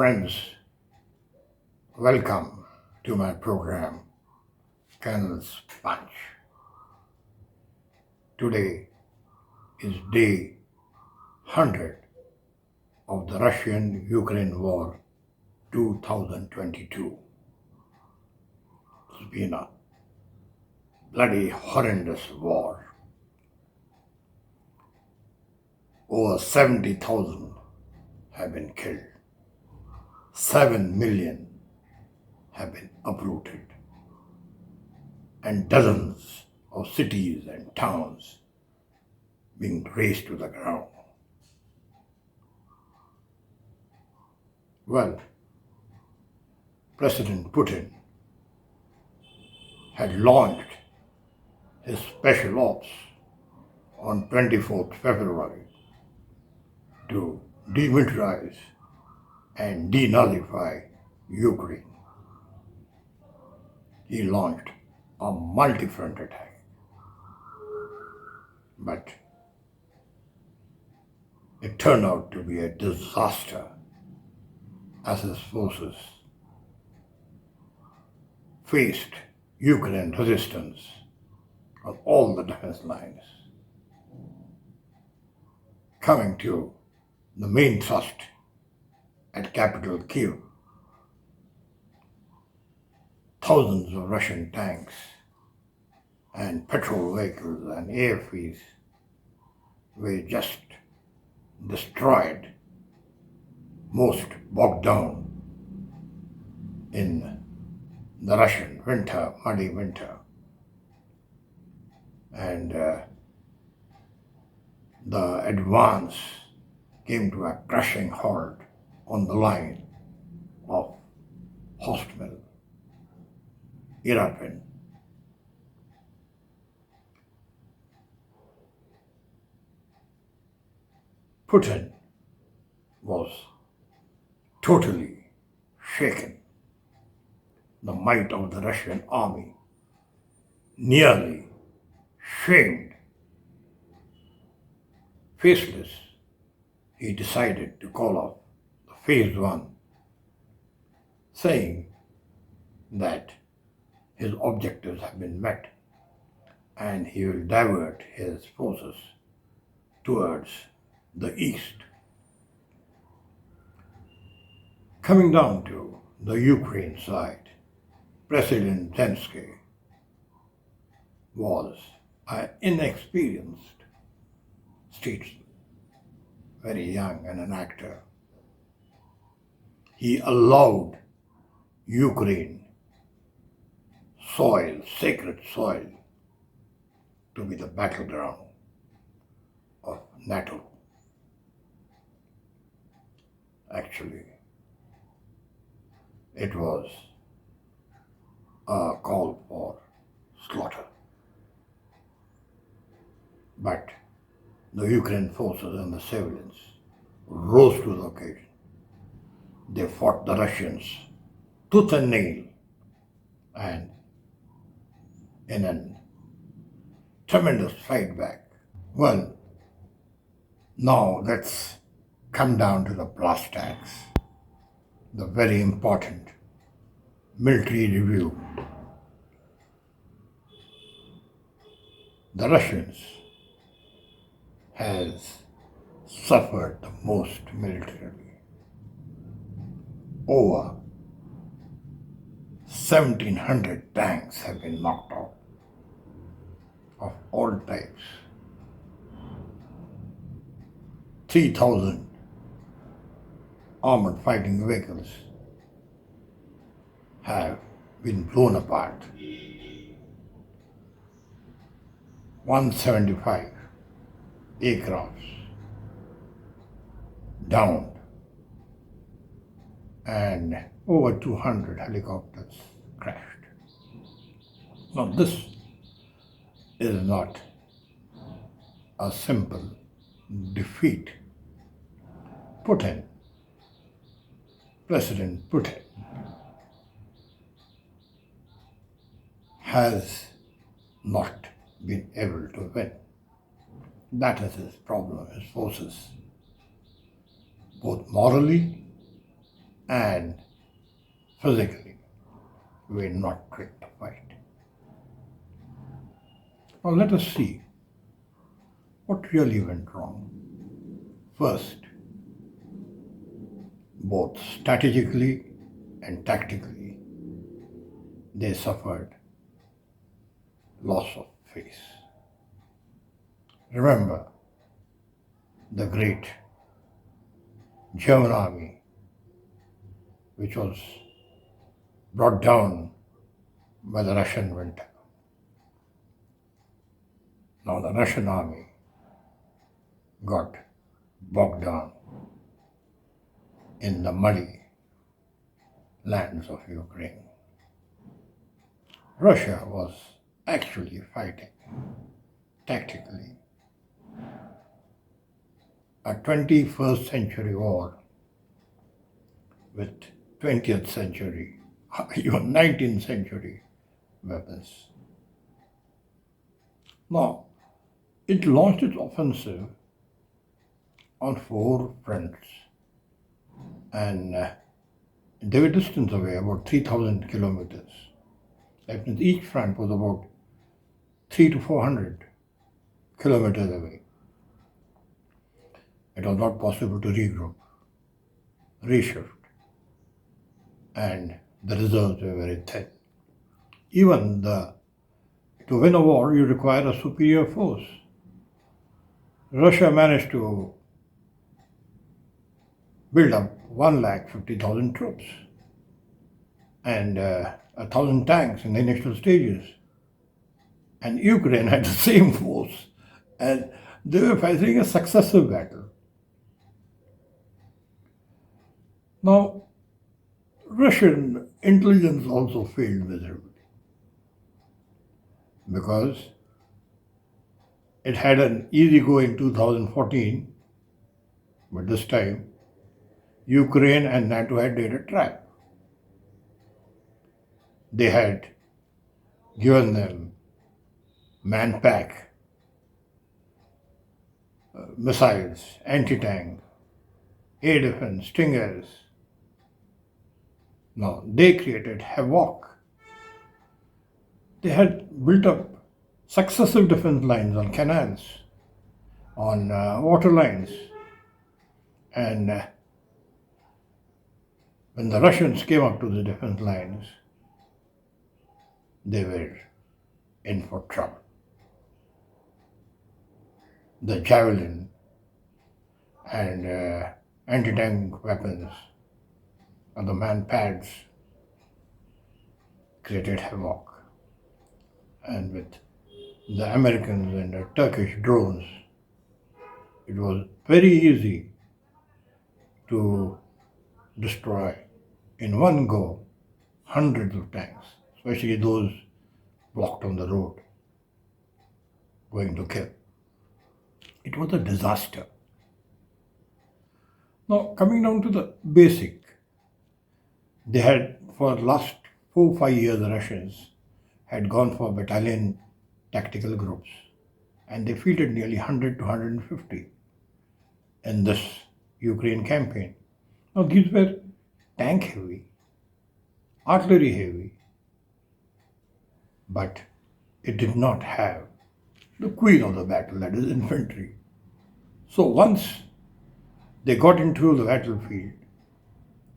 Friends, welcome to my program, Colonel's Punch. Today is day 100 of the Russian-Ukraine War 2022. It's been a bloody horrendous war. Over 70,000 have been killed. 7 million have been uprooted. And dozens of cities and towns being razed to the ground. Well, President Putin had launched his special ops on 24th February to demilitarize and denazify Ukraine. He launched a multi-front attack, but it turned out to be a disaster as his forces faced Ukraine resistance on all the defense lines. Coming to the main thrust at capital Kyiv, thousands of Russian tanks and patrol vehicles and AFVs were just destroyed, most bogged down in the Russian winter, muddy winter. And the advance came to a crashing halt on the line of Hostomel, Irpin. Putin was totally shaken. The might of the Russian army nearly shamed. Faceless, he decided to call off the phase 1, saying that his objectives have been met and he will divert his forces towards the east. Coming down to the Ukraine side, President Zelensky was an inexperienced statesman, very young and an actor. He allowed Ukraine soil, sacred soil, to be the battleground of NATO. Actually, it was a call for slaughter. But the Ukraine forces and the civilians rose to the occasion. They fought the Russians tooth and nail, and in a tremendous fight back. Well, now let's come down to the brass tacks, the very important military review. The Russians has suffered the most militarily. Over 1,700 tanks have been knocked out of all types. 3,000 armored fighting vehicles have been blown apart. 175 aircrafts downed, and over 200 helicopters crashed. Now this is not a simple defeat. President Putin has not been able to win. That is his problem, his forces, both morally and physically were not trained to fight. Now let us see what really went wrong. First, both strategically and tactically, they suffered loss of face. Remember the great German army, which was brought down by the Russian winter. Now the Russian army got bogged down in the muddy lands of Ukraine. Russia was actually fighting tactically a 21st century war with 20th century, even 19th century weapons. Now, it launched its offensive on 4 fronts, and they were distance away, about 3,000 kilometers. That means each front was about 300 to 400 kilometers away. It was not possible to regroup, reshift, and the reserves were very thin. Even to win a war, you require a superior force. Russia managed to build up 150,000 troops and 1,000 tanks in the initial stages. And Ukraine had the same force, and they were fighting a successive battle. Now, Russian intelligence also failed miserably because it had an easy go in 2014, but this time Ukraine and NATO had laid a trap. They had given them manpack missiles, anti-tank, air defense, stingers. Now, they created havoc. They had built up successive defense lines on canals, on water lines, and when the Russians came up to the defense lines, they were in for trouble. The javelin and anti-tank weapons and the manpads created havoc. And with the Americans and the Turkish drones, it was very easy to destroy in one go hundreds of tanks, especially those blocked on the road going to Kyiv. It was a disaster. Now, coming down to the basic, they had, for the last 4-5 years, the Russians had gone for battalion tactical groups, and they fielded nearly 100 to 150 in this Ukraine campaign. Now, these were tank heavy, artillery heavy, but it did not have the queen of the battle, that is infantry. So once they got into the battlefield,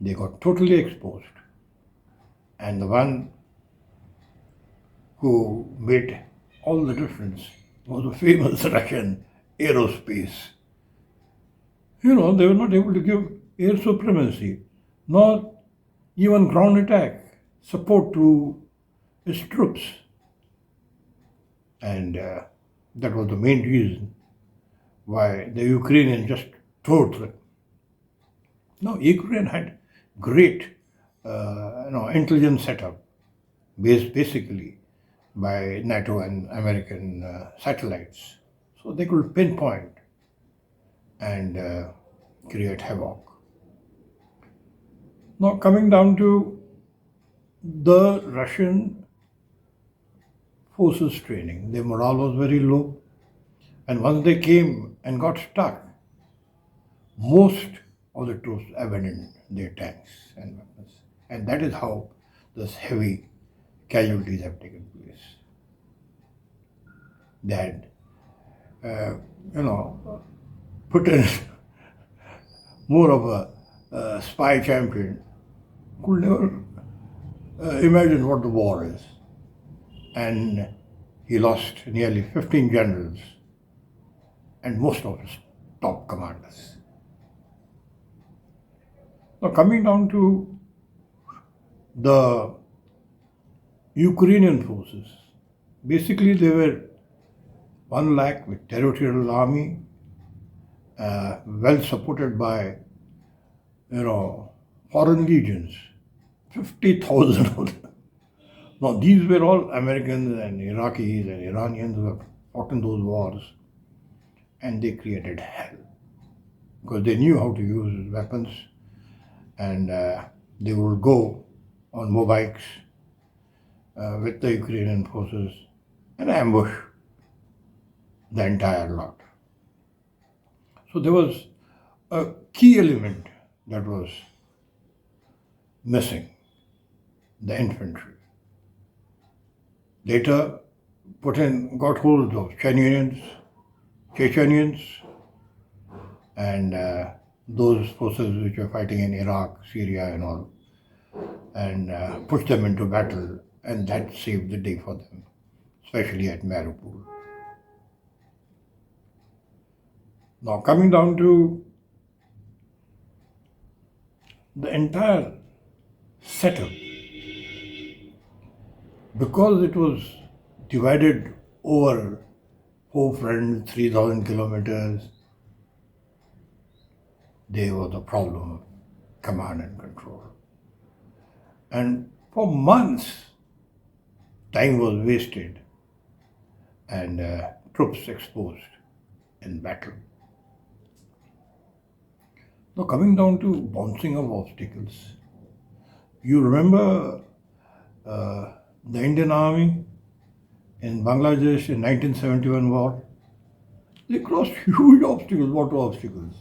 they got totally exposed. And the one who made all the difference was the famous Russian aerospace. They were not able to give air supremacy, nor even ground attack support to its troops. And that was the main reason why the Ukrainians just tore through. Now, Ukraine had great intelligence setup based basically by NATO and American satellites. So they could pinpoint and create havoc. Now, coming down to the Russian forces training, their morale was very low. And once they came and got stuck, most all the troops abandoned their tanks and weapons. And that is how those heavy casualties have taken place. They had, put in more of a spy champion could never imagine what the war is. And he lost nearly 15 generals and most of his top commanders. Now, coming down to the Ukrainian forces, basically they were 1 lakh with territorial army, well supported by, foreign legions, 50,000 of them. Now, these were all Americans and Iraqis and Iranians who have fought in those wars, and they created hell because they knew how to use weapons, and they would go on motorbikes with the Ukrainian forces and ambush the entire lot. So there was a key element that was missing, the infantry. Later, Putin got hold of Chechenians, and those forces which were fighting in Iraq, Syria and all, and pushed them into battle, and that saved the day for them, especially at Mariupol. Now, coming down to the entire setup, because it was divided over 4 fronts, 3,000 kilometers, there was a problem of command and control. And for months, time was wasted and troops exposed in battle. Now, coming down to bouncing of obstacles, you remember the Indian Army in Bangladesh in 1971 war? They crossed huge obstacles, water obstacles,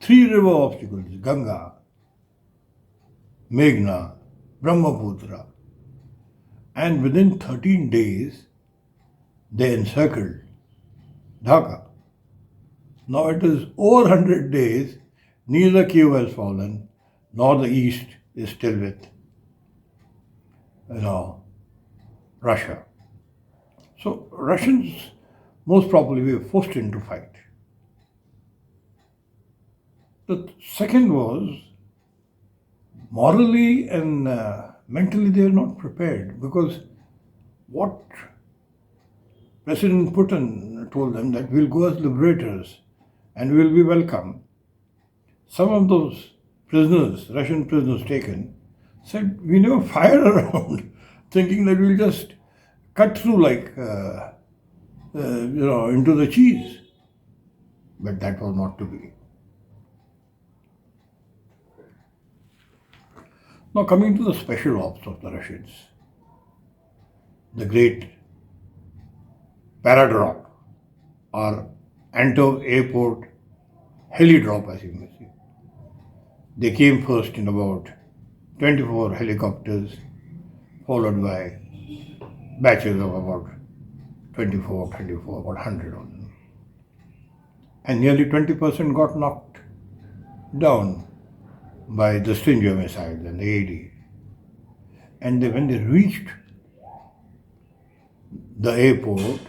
3 river obstacles, Ganga, Meghna, Brahmaputra, and within 13 days they encircled Dacca. Now it is over 100 days, neither Kyiv has fallen, nor the east is still with, Russia. So Russians most probably were forced into fight. The second was morally and mentally they are not prepared, because what President Putin told them that we'll go as liberators and we'll be welcome. Some of those prisoners, Russian prisoners taken, said we never fire around, thinking that we'll just cut through like, into the cheese. But that was not to be. Now, coming to the special ops of the Russians, the great paradrop or Antov airport heli-drop, as you may see. They came first in about 24 helicopters, followed by batches of about 24, about 100 of them. And nearly 20% got knocked down by the Stinger missiles and the AD. And when they reached the airport,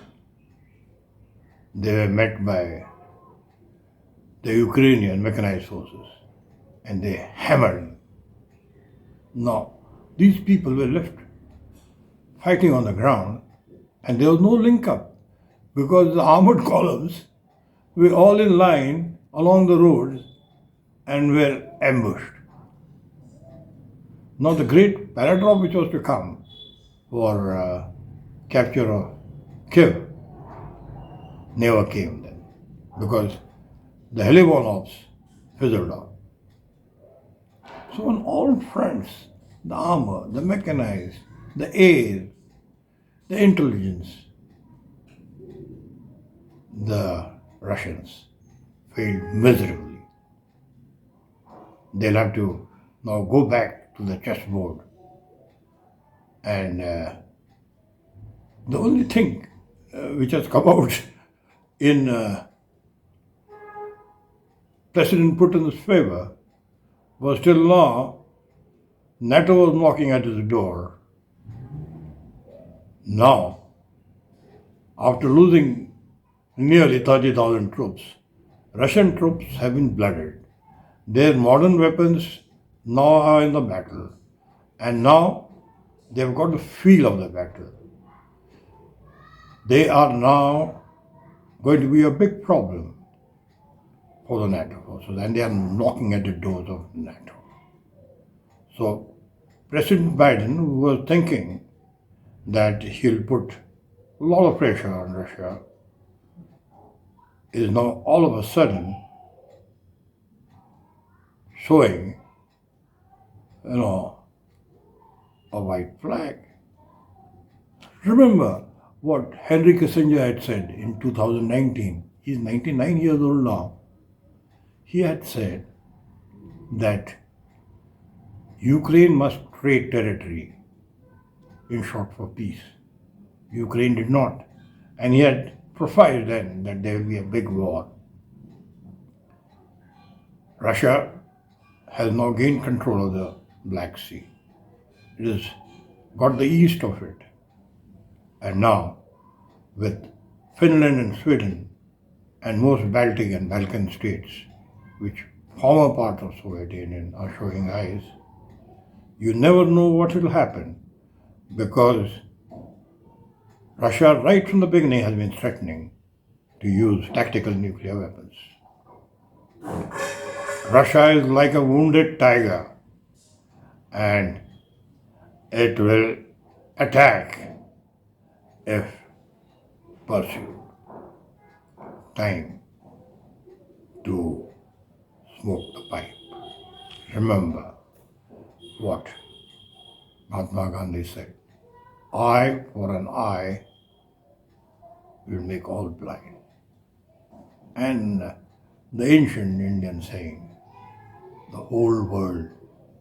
they were met by the Ukrainian mechanized forces, and they hammered them. Now, these people were left fighting on the ground, and there was no link up because the armored columns were all in line along the roads and were ambushed. Now, the great paradrop which was to come for capture of Kyiv never came then, because the heli-borne ops fizzled out. So on all fronts, the armor, the mechanized, the air, the intelligence, the Russians failed miserably. they'll have to now go back to the chessboard. And the only thing which has come out in President Putin's favor was till now NATO was knocking at his door. Now, after losing nearly 30,000 troops, Russian troops have been blooded. Their modern weapons now are in the battle, and now they've got the feel of the battle. They are now going to be a big problem for the NATO forces, and they are knocking at the doors of NATO. So President Biden was thinking that he'll put a lot of pressure on Russia, is now all of a sudden showing, a white flag. Remember what Henry Kissinger had said in 2019. He's 99 years old now. He had said that Ukraine must trade territory, in short, for peace. Ukraine did not. And he had prophesied then that there will be a big war. Russia has now gained control of the Black Sea. It has got the east of it. And now, with Finland and Sweden and most Baltic and Balkan states, which form a part of Soviet Union, are showing eyes, you never know what will happen, because Russia, right from the beginning, has been threatening to use tactical nuclear weapons. Russia is like a wounded tiger, and it will attack if pursued. Time to smoke the pipe. Remember what Mahatma Gandhi said: eye for an eye will make all blind. And the ancient Indian saying, the whole world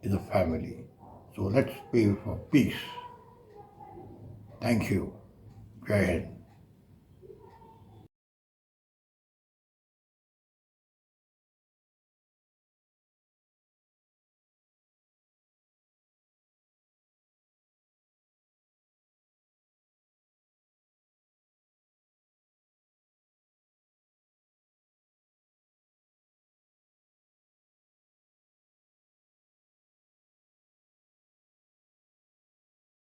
is a family. So let's pray for peace. Thank you. Jai Hind.